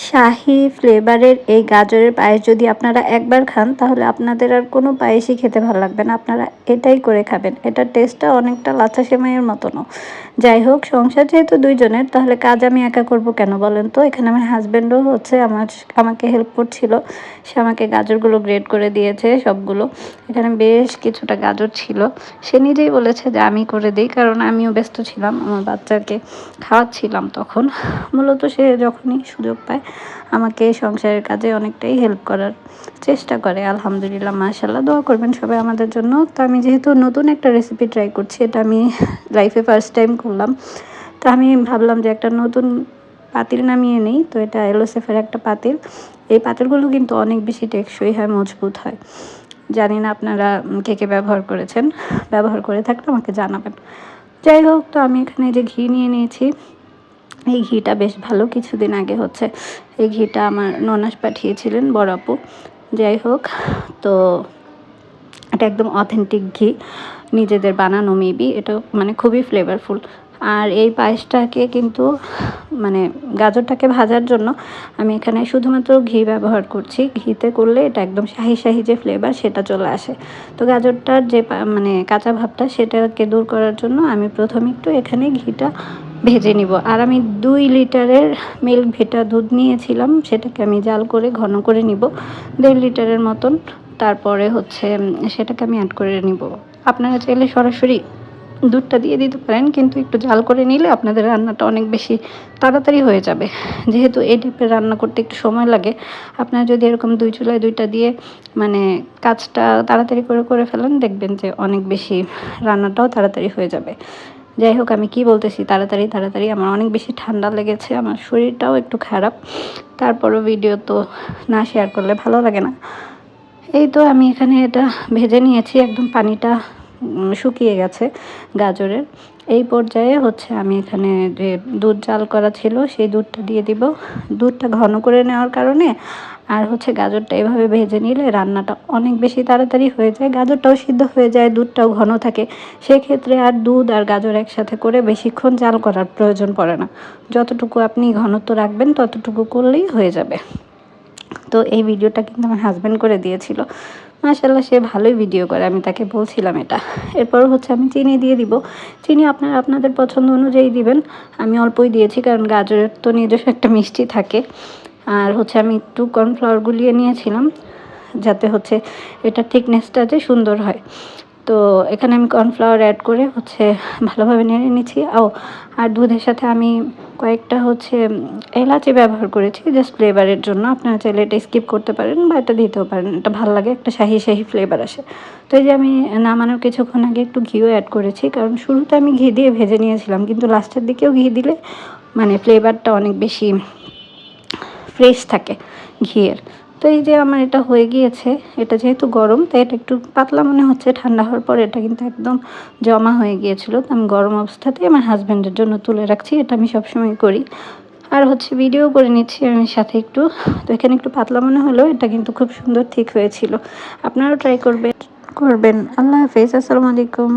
শাহি ফ্লেভারের এই গাজরের পায়েস যদি আপনারা একবার খান তাহলে আপনাদের আর কোনো পায়েসই খেতে ভালো লাগবে না, আপনারা এটাই করে খাবেন। এটার টেস্টটা অনেকটা লাচ্ছা সেমাইয়ের মতনও। যাই হোক, সংসার যেহেতু দুইজনের, তাহলে কাজ আমি একা করব কেন বলেন তো। এখানে আমার হাজব্যান্ডও হচ্ছে আমাকে হেল্প করছিল। সে আমাকে গাজরগুলো গ্রেড করে দিয়েছে সবগুলো। এখানে বেশ কিছুটা গাজর ছিল। সে নিজেই বলেছে যে আমি করে দিই, কারণ আমিও ব্যস্ত ছিলাম, আমার বাচ্চাকে খাওয়াচ্ছিলাম তখন। মূলত সে যখনই সুযোগ পায় আমাকে সংসারের কাজে অনেকটাই হেল্প করার চেষ্টা করে। আলহামদুলিল্লাহ, মাশাআল্লাহ, দোয়া করবেন সবাই আমাদের জন্য। তো আমি যেহেতু নতুন একটা রেসিপি ট্রাই করছি, এটা আমি লাইফে ফার্স্ট টাইম করলাম, তো আমি ভাবলাম যে একটা নতুন পাতিল নামিয়ে নিই। তো এটা এলোসেফের একটা পাতিল। এই পাতিলগুলো কিন্তু অনেক বেশি টেকসই হয়, মজবুত হয়। জানি না আপনারা কে কে ব্যবহার করেছেন, ব্যবহার করে থাকলে আমাকে জানাবেন। যাই হোক, তো আমি এখানে যে ঘি নিয়ে নিয়েছি, এই ঘিটা বেশ ভালো। কিছুদিন আগে হচ্ছে এই ঘিটা আমার ননাস পাঠিয়েছিলেন, বড় আপু। যাই হোক, তো এটা একদম অথেন্টিক ঘি, নিজেদের বানানো মেবি। এটা মানে খুবই ফ্লেভারফুল। আর এই পায়েসটাকে কিন্তু মানে গাজরটাকে ভাজার জন্য আমি এখানে শুধুমাত্র ঘি ব্যবহার করছি। ঘিতে করলে এটা একদম শাহি শাহি যে ফ্লেভার সেটা চলে আসে। তো গাজরটার যে মানে কাঁচা ভাবটা সেটাকে দূর করার জন্য আমি প্রথমে একটু এখানে ঘিটা ভেজে নিব। আর আমি 2 লিটারের মিল্ক ভিটা দুধ নিয়েছিলাম, সেটাকে আমি জাল করে ঘন করে নিব 1.5 লিটারের মতন। তারপরে হচ্ছে সেটাকে আমি অ্যাড করে নিব। আপনারা চাইলে সরাসরি দুধটা দিয়ে দিতে পারেন, কিন্তু একটু জাল করে নিলে আপনাদের রান্নাটা অনেক বেশি তাড়াতাড়ি হয়ে যাবে। যেহেতু এই টাইপের রান্না করতে একটু সময় লাগে, আপনারা যদি এরকম 2 চুলায় 2টা দিয়ে মানে কাজটা তাড়াতাড়ি করে ফেলেন, দেখবেন যে অনেক বেশি রান্নাটাও তাড়াতাড়ি হয়ে যাবে। যাই হোক, আমি কি বলতেছি তাড়াতাড়ি, আমার অনেক বেশি ঠান্ডা লেগেছে, আমার শরীরটাও একটু খারাপ। তারপরও ভিডিও তো না শেয়ার করলে ভালো লাগে না। এই তো আমি এখানে এটা ভেজে নিয়েছি, একদম পানিটা শুকিয়ে গেছে গাজরের। এই পর্যায়ে হচ্ছে আমি এখানে যে দুধ জাল করা ছিল সেই দুধটা দিয়ে দিব। দুধটা ঘন করে নেওয়ার কারণে আর হচ্ছে গাজরটা এভাবে ভেজে নিলে রান্নাটা অনেক বেশি তাড়াতাড়ি হয়ে যায়, গাজরটাও সিদ্ধ হয়ে যায়, দুধটাও ঘন থাকে। সেক্ষেত্রে আর দুধ আর গাজর একসাথে করে বেশিক্ষণ জাল করার প্রয়োজন পড়ে না। যতটুকু আপনি ঘনত্ব রাখবেন ততটুকু করলেই হয়ে যাবে। তো এই ভিডিওটা কিন্তু আমার হাজব্যান্ড করে দিয়েছিল। মাশাআল্লাহ, সে ভালোই ভিডিও করে, আমি তাকে বলছিলাম এটা। এরপর হচ্ছে আমি চিনি দিয়ে দিব। চিনি আপনারা আপনাদের পছন্দ অনুযায়ী দিবেন। আমি অল্পই দিয়েছি, কারণ গাজরের তো নিজস্ব একটা মিষ্টি থাকে। আর হচ্ছে আমি একটু কর্নফ্লাওয়ার গুলিয়ে নিয়েছিলাম, যাতে হচ্ছে এটা থিকনেসটা যে সুন্দর হয়। তো এখানে আমি কর্নফ্লাওয়ার অ্যাড করে হচ্ছে ভালোভাবে নেড়ে নিচ্ছি। আর দুধের সাথে আমি কয়েকটা হচ্ছে এলাচি ব্যবহার করেছি জাস্ট ফ্লেভারের জন্য। আপনারা চাইলে এটা স্কিপ করতে পারেন বা এটা দিতেও পারেন, এটা ভালো লাগে, একটা শাহি শাহি ফ্লেভার আসে। তো এই যে আমি নামানোর কিছুক্ষণ আগে একটু ঘিও অ্যাড করেছি, কারণ শুরুতে আমি ঘি দিয়ে ভেজে নিয়েছিলাম, কিন্তু লাস্টের দিকেও ঘি দিলে মানে ফ্লেভারটা অনেক বেশি ফ্রেশ থাকে ঘিয়ের। তো এই যে আমার এটা হয়ে গিয়েছে। এটা যেহেতু গরম তাই এটা একটু পাতলা মনে হচ্ছে, ঠান্ডা হওয়ার পর এটা কিন্তু একদম জমা হয়ে গিয়েছিল। তো আমি গরম অবস্থাতেই আমার হাজব্যান্ডের জন্য তুলে রাখছি, এটা আমি সবসময় করি। আর হচ্ছে ভিডিও করে নিচ্ছি আমি সাথে একটু। তো এখানে একটু পাতলা মনে হলেও এটা কিন্তু খুব সুন্দর ঠিক হয়েছিল। আপনারাও ট্রাই করবেন। আল্লাহ হাফেজ, আসসালামু আলাইকুম।